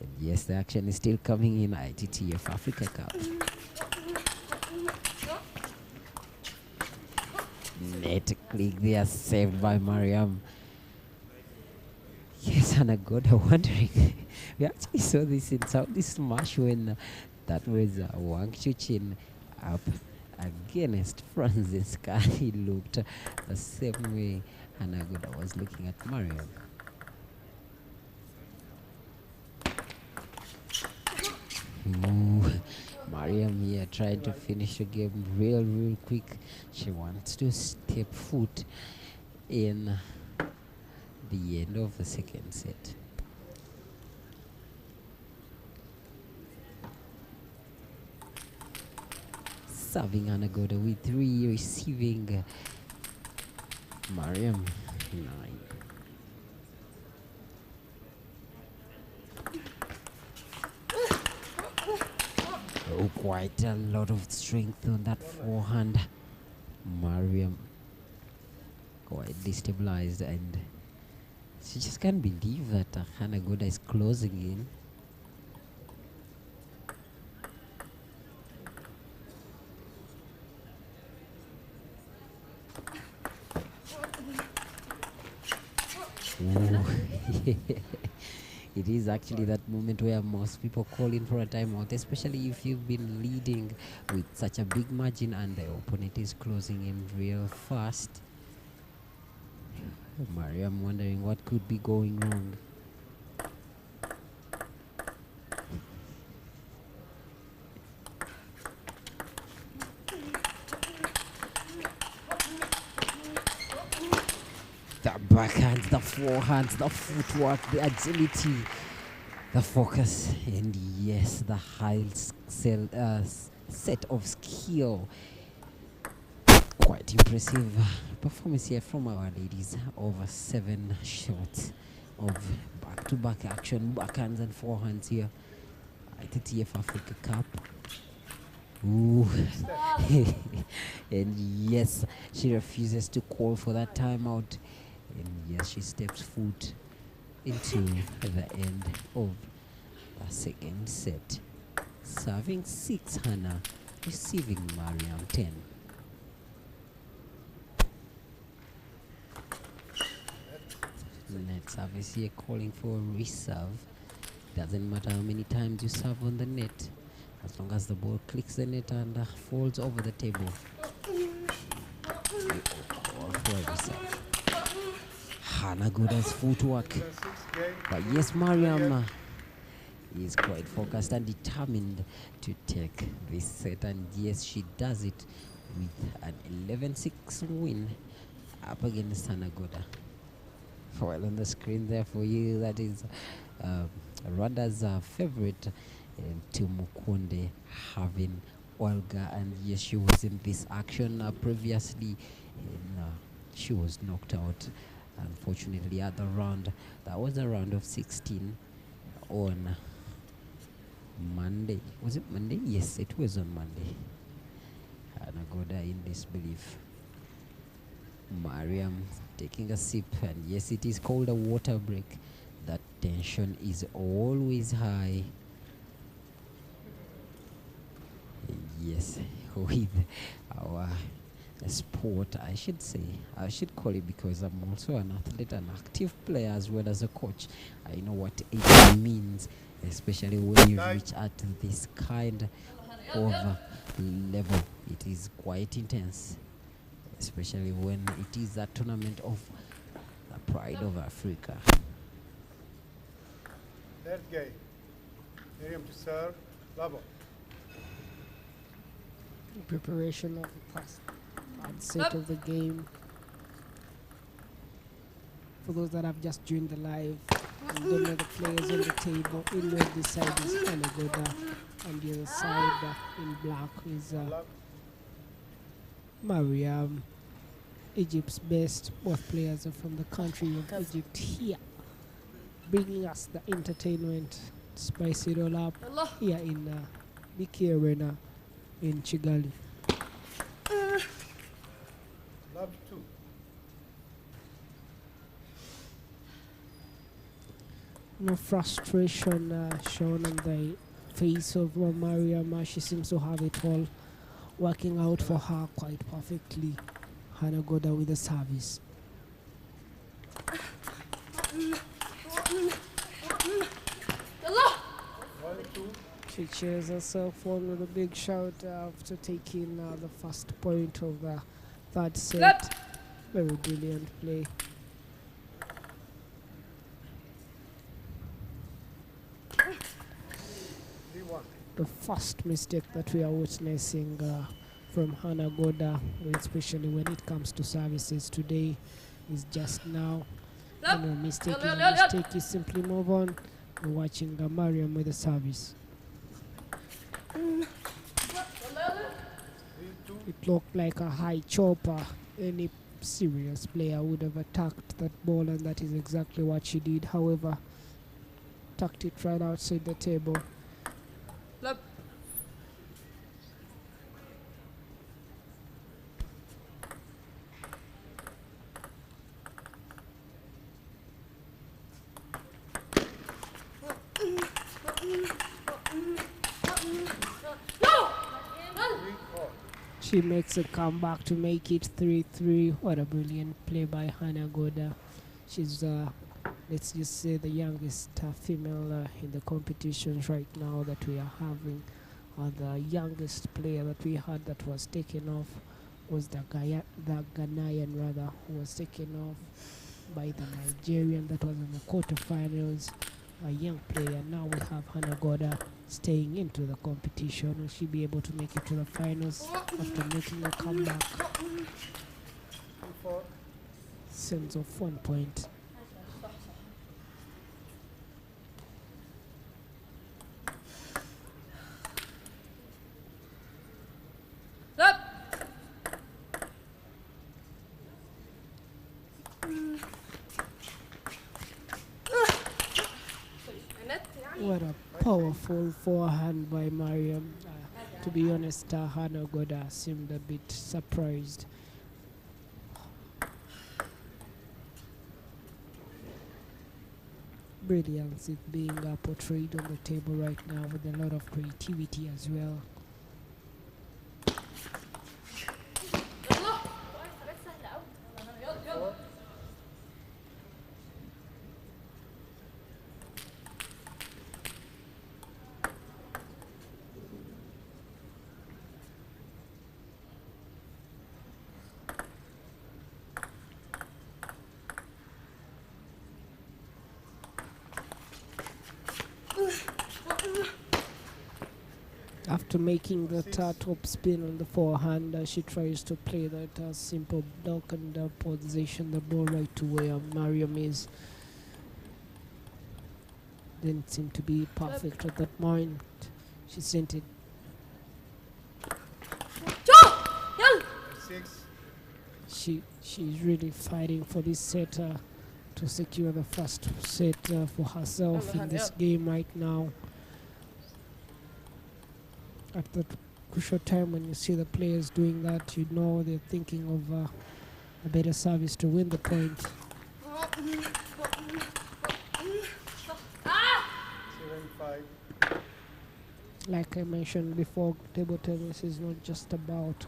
And yes, the action is still coming in ITTF-Africa Cup. Net click there, saved by Mariam. Yes, Hanagoda wondering. We actually saw this in Saudi Smash when that was Wang Chuchin up against Franziska. He looked the same way Hanagoda was looking at Mariam. Ooh, Mariam here trying to finish the game real quick. She wants to step foot in the end of the second set. Serving Hanagoda with 3, receiving Mariam 9. Oh, quite a lot of strength on that forehand. Mariam quite destabilized, and she just can't believe that Hanagoda is closing in. It is actually that moment where most people call in for a timeout, especially if you've been leading with such a big margin and the opponent is closing in real fast. Mariam wondering what could be going wrong. The backhands, the forehands, the footwork, the agility, the focus, and yes, the high set of skill. Quite impressive performance here from our ladies. Over 7 shots of back-to-back action, backhands and forehands here. ITTF-Africa Cup. Ooh. And yes, she refuses to call for that timeout. And yes, she steps foot into the end of the second set. Serving 6 Hana, receiving Mariam 10. Net service here calling for a reserve. Doesn't matter how many times you serve on the net, as long as the ball clicks the net and falls over the table. Call for a reserve. Hanagoda's footwork. But yes, Mariam is quite focused and determined to take this set, and yes, she does it with an 11-6 win up against Hanagoda. Well, on the screen there for you, that is Rwanda's favorite Tumukunde having Olga, and yes, she was in this action previously, and she was knocked out. Unfortunately, at the round, that was a round of 16 on Monday. Was it Monday? Yes, it was on Monday. Hanagoda in disbelief. Mariam taking a sip, and yes, it is called a water break. That tension is always high. Yes, with our sport, I should say, I should call it, because I'm also an athlete, an active player as well as a coach. I know what it means, especially when you reach at this kind of level. It is quite intense, especially when it is a tournament of the pride of Africa. Third game. Mariam to serve. Level. Preparation of the past set of the game. For those that have just joined the live, and don't know the players on the table, in this side is Anagoda, and the other side in black is Mariam, Egypt's best. Both players are from the country of Egypt here, bringing us the entertainment, spice it all up here in BK Arena in Kigali. Love 2. No frustration shown on the face of Mariam. She seems to have it all working out for her quite perfectly. Hanagoda with the service. She cheers herself on with a big shout after taking the first point of the third set. Very brilliant play. The first mistake that we are witnessing from Hanagoda, especially when it comes to services today, is just now. Mistake is simply move on. We're watching Mariam with the service. It looked like a high chopper. Any serious player would have attacked that ball, and that is exactly what she did. However, tucked it right outside the table. She makes a comeback to make it 3-3. What a brilliant play by Hanagoda. She's, let's just say, the youngest female in the competitions right now that we are having. The youngest player that we had that was taken off was the Ghanaian rather, who was taken off by the Nigerian that was in the quarterfinals. A young player. Now we have Hanagoda staying into the competition. Will she be able to make it to the finals after making a comeback? Sense of 1 point. What a powerful forehand by Mariam. To be honest, Hanagoda seemed a bit surprised. Brilliance is being portrayed on the table right now with a lot of creativity as well. After making that top spin on the forehand, she tries to play that simple block and position the ball right to where Mariam is. Didn't seem to be perfect at that moment. She sent it 6. She's really fighting for this set to secure the first set for herself in this game right now. At the crucial time when you see the players doing that, you know they're thinking of a better service to win the point. 7-5. Like I mentioned before, table tennis is not just about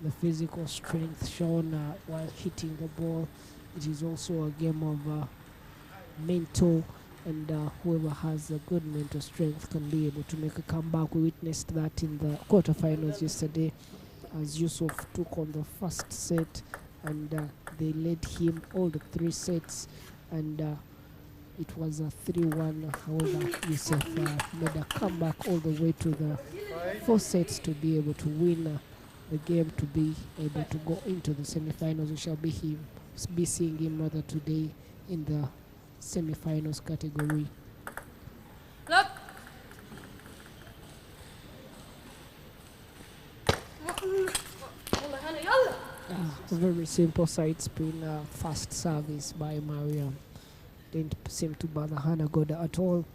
the physical strength shown while hitting the ball. It is also a game of mental, and whoever has a good mental strength can be able to make a comeback. We witnessed that in the quarterfinals yesterday as Yusuf took on the first set, and they led him all the 3 sets, and it was a 3-1. However, Yusuf made a comeback all the way to the 4 sets to be able to win the game, to be able to go into the semifinals. We shall be seeing him rather today in the semifinals category. A very simple side spin, fast service by Mariam. Didn't seem to bother Hannah Goda at all.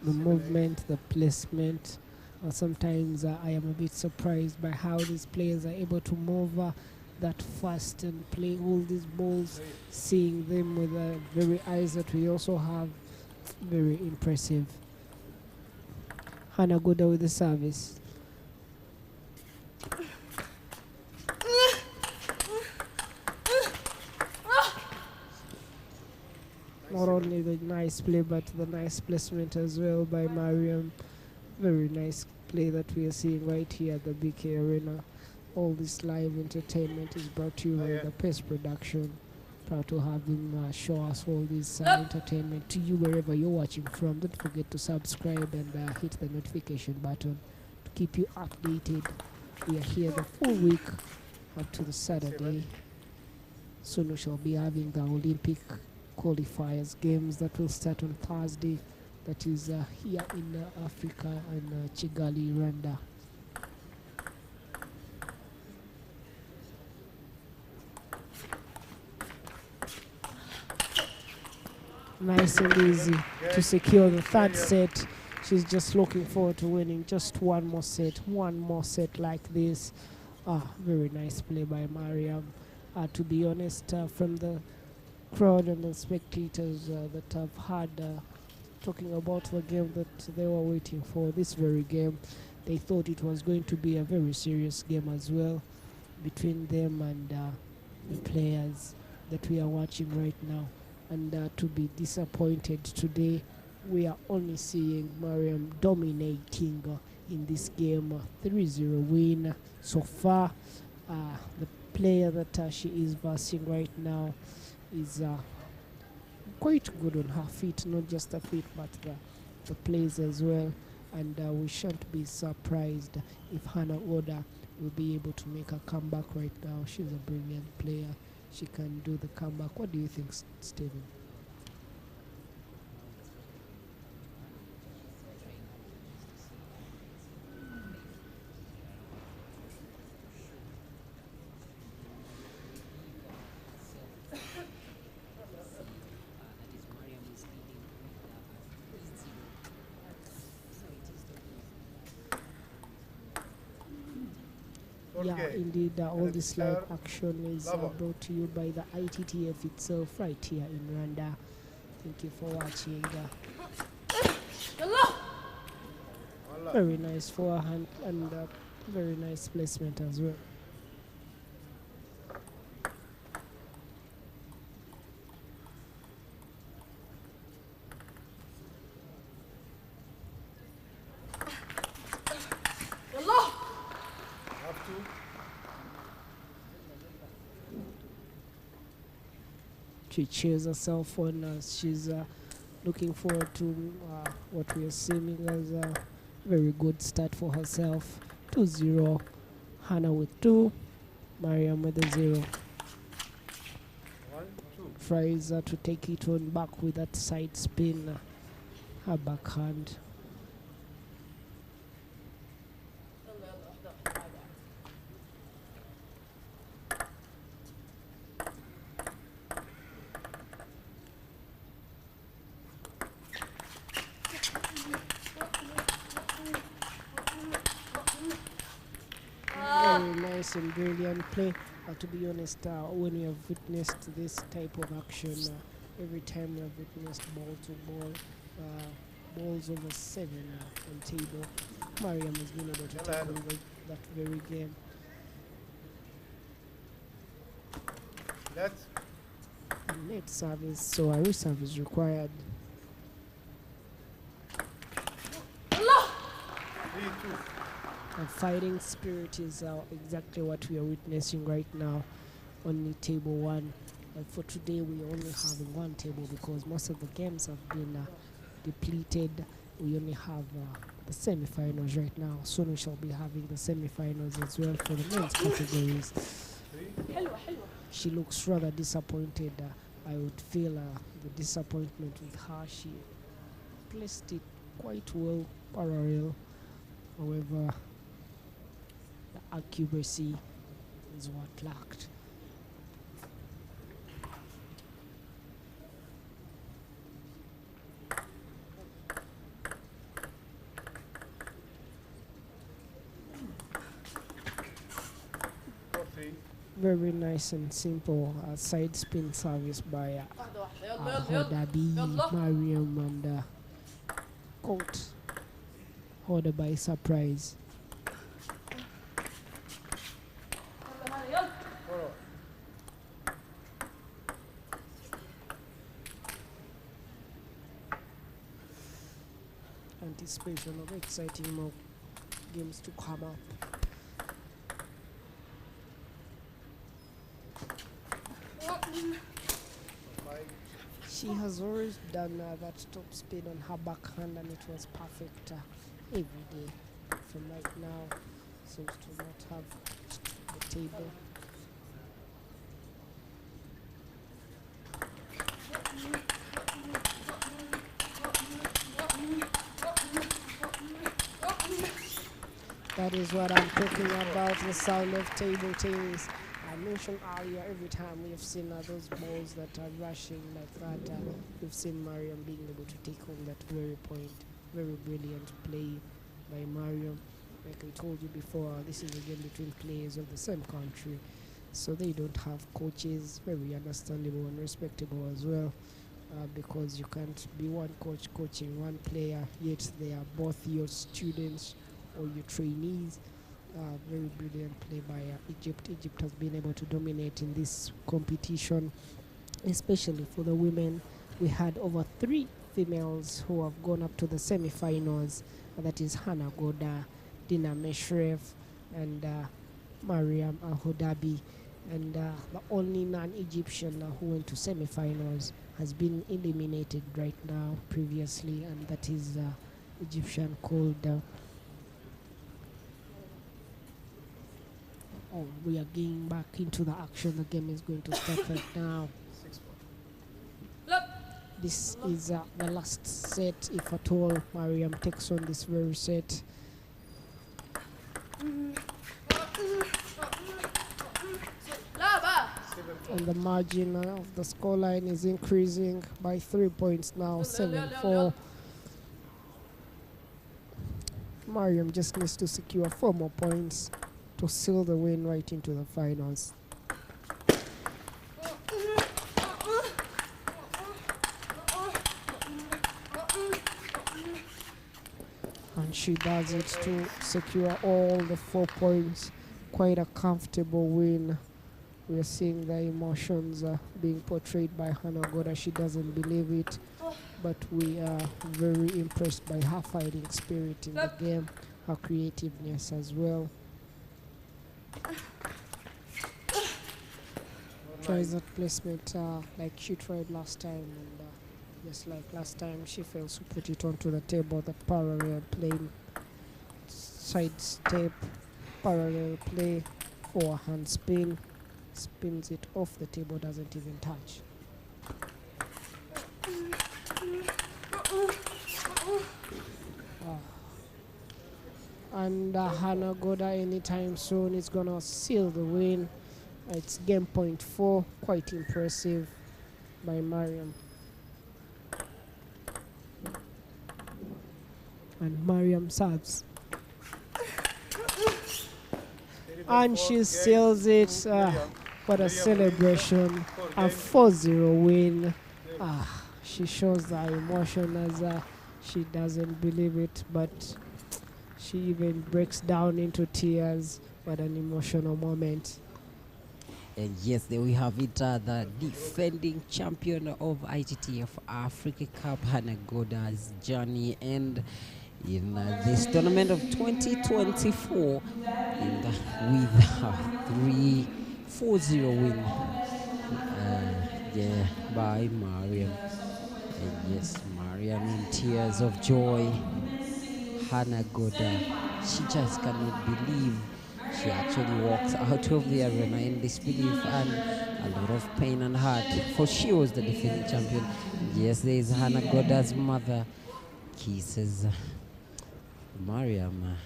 The movement, the placement. Sometimes I am a bit surprised by how these players are able to move that fast and play all these balls, seeing them with the very eyes that we also have. Very impressive. Hannah Goda with the service. Not only the nice play, but the nice placement as well by Mariam. Very nice play that we are seeing right here at the BK Arena. All this live entertainment is brought to you by the Pace Production. Proud to have him show us all this entertainment to you wherever you're watching from. Don't forget to subscribe and hit the notification button to keep you updated. We are here the full week up to the Saturday. Soon we shall be having the Olympic qualifiers games that will start on Thursday. That is here in Africa and Kigali, Rwanda. Nice and easy to secure the 3rd set. She's just looking forward to winning just one more set like this. Very nice play by Mariam. To be honest, from the crowd and the spectators that I've had talking about the game that they were waiting for, this very game, they thought it was going to be a very serious game as well between them and the players that we are watching right now. And to be disappointed today, we are only seeing Mariam dominating in this game. 3-0 win so far. The player that she is versing right now is quite good on her feet, not just her feet but the plays as well, and we shan't be surprised if Hannah Goda will be able to make a comeback right now. She's a brilliant player. She can do the comeback. What do you think, Steven? Yeah, indeed, all this live action is brought to you by the ITTF itself right here in Rwanda. Thank you for watching. Very nice forehand and very nice placement as well. She cheers herself on as she's looking forward to what we are seeing as a very good start for herself. 2-0. Hannah with 2, Mariam with a 0. 1, 2. Tries to take it on back with that side spin, her backhand. Very nice and brilliant play. To be honest, when we have witnessed this type of action, every time we have witnessed ball to ball, balls over 7 on table, Mariam has been able to take over that very game. That's Net service, so a reserve is required. 3, 2. And fighting spirit is exactly what we are witnessing right now on the table 1. For today, we only have one table because most of the games have been depleted. We only have the semifinals right now. Soon we shall be having the semifinals as well for the men's categories. She looks rather disappointed. I would feel the disappointment with her. She placed it quite well, parallel. However, the accuracy is what lacked. Very nice and simple side spin service by Hodabi, Mariam, and caught Hoda by surprise. Anticipation of exciting more games to come up. She has always done that top spin on her backhand, and it was perfect every day. From right now, seems to not have the table. That is what I'm talking about, the sound of table tennis. I mentioned earlier, every time we have seen those balls that are rushing like that, we've seen Mariam being able to take home that very point. Very brilliant play by Mariam. Like I told you before, this is a game between players of the same country, so they don't have coaches. Very understandable and respectable as well, because you can't be one coach coaching one player, yet they are both your students or your trainees. Very brilliant play by Egypt. Egypt has been able to dominate in this competition, especially for the women. We had over 3 females who have gone up to the semi-finals. That is Hannah Goda, Dina M, and Mariam Hodabi. And the only non-Egyptian who went to semi-finals has been eliminated right now previously, and that is Egyptian called we are getting back into the action. The game is going to start right now. This is the last set, if at all Mariam takes on this very set. And the margin of the scoreline is increasing by 3 points now, 7-4. Mariam just needs to secure 4 more points to seal the win right into the finals. And she does it to secure all the 4 points. Quite a comfortable win. We are seeing the emotions being portrayed by Hannah Goda. She doesn't believe it, but we are very impressed by her fighting spirit in the game, her creativeness as well. Tries that placement like she tried last time, and just like last time she fails to put it onto the table. The parallel plane side step parallel play, forehand spin, spins it off the table, doesn't even touch. And Hannah Goda anytime soon is gonna seal the win. It's game point 4, quite impressive by Mariam. And Mariam serves. And she seals it. What a celebration. A 4-0 win. She shows the emotion as she doesn't believe it, but she even breaks down into tears. What an emotional moment. And yes, there we have it, the defending champion of ITTF-Africa Cup, Hannah Goda's journey, and in this tournament of 2024, with a 3-4-0 win by Mariam. And yes, Mariam in tears of joy. Hannah Goda, she just cannot believe she actually walks out of the arena in disbelief and a lot of pain and hurt, for she was the defending champion. Yes, there is Hannah Goda's mother kisses Mariam,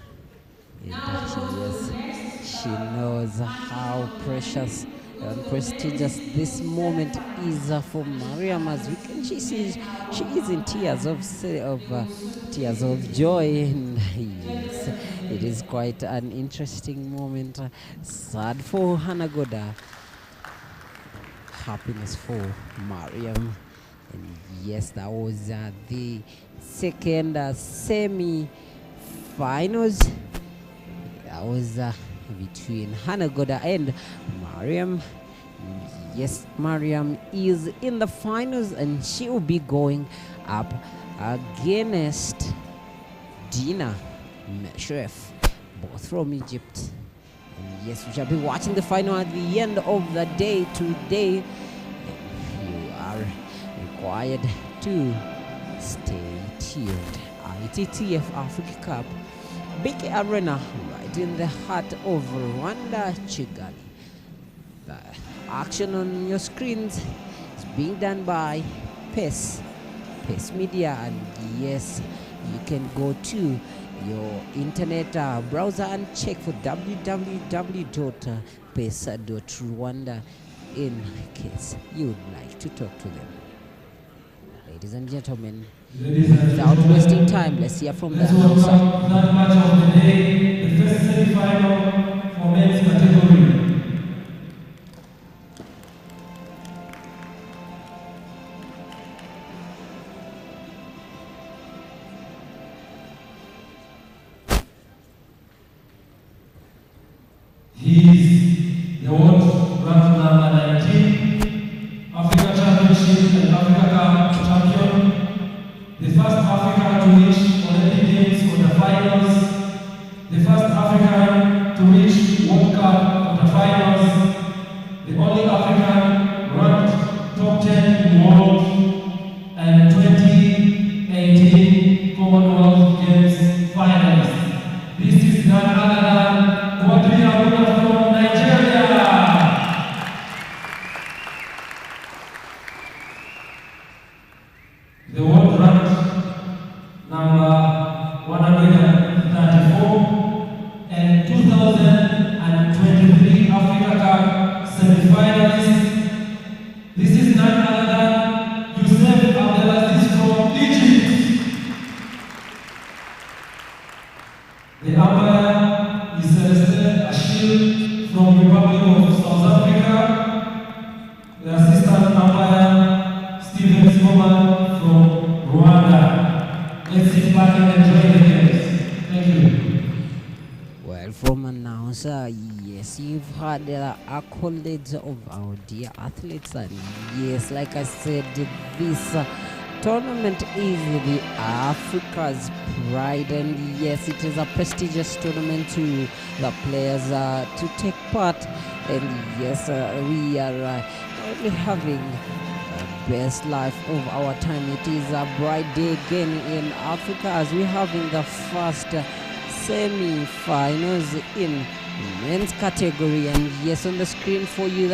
and yes, she knows how precious and prestigious this moment is for Mariam. As we can, she is in tears of joy, and yes, it is quite an interesting moment. Sad for Hannah Goda, happiness for Mariam. And yes, that was the second semi-finals. That was between Hannah Goda and Mariam. Yes, Mariam is in the finals, and she will be going up against Dina M, both from Egypt. And yes, we shall be watching the final at the end of the day today. You are required to stay tuned. ITTF-Africa Cup, big arena right in the heart of Rwanda, Kigali. The action on your screens is being done by Pace Media, and yes, you can go to your internet browser and check for www.pace.rwanda in case you would like to talk to them. Ladies and gentlemen, without wasting time, let's hear from the announcer. That match of the day, the first semi-final for men's category. He's the world ranked number 19, Africa Championship and Africa Cup champion, the first African to reach Olympic Games quarterfinals, the first African to reach World Cup quarterfinals, the only African ranked top 10 in the world, and 2018 Commonwealth Games finalist. This is none other than Dina M from Nigeria. The world ranked number 134 and 2023 Africa Cup semi-finalist. This is none other than Youssef Abdelaziz from Egypt. The umpire is from Republic of South Africa, the assistant umpire Stephen Scoman from Rwanda. Let's sit back and enjoy the games. Thank you. Well, from announcer, yes, you've heard the accolades of our dear athletes, and yes, like I said, this tournament is the Africa's pride, and yes, it is a prestigious tournament to the players to take part. And yes, we are only having the best life of our time. It is a bright day again in Africa, as we're having the first semi-finals in men's category. And yes, on the screen for you, that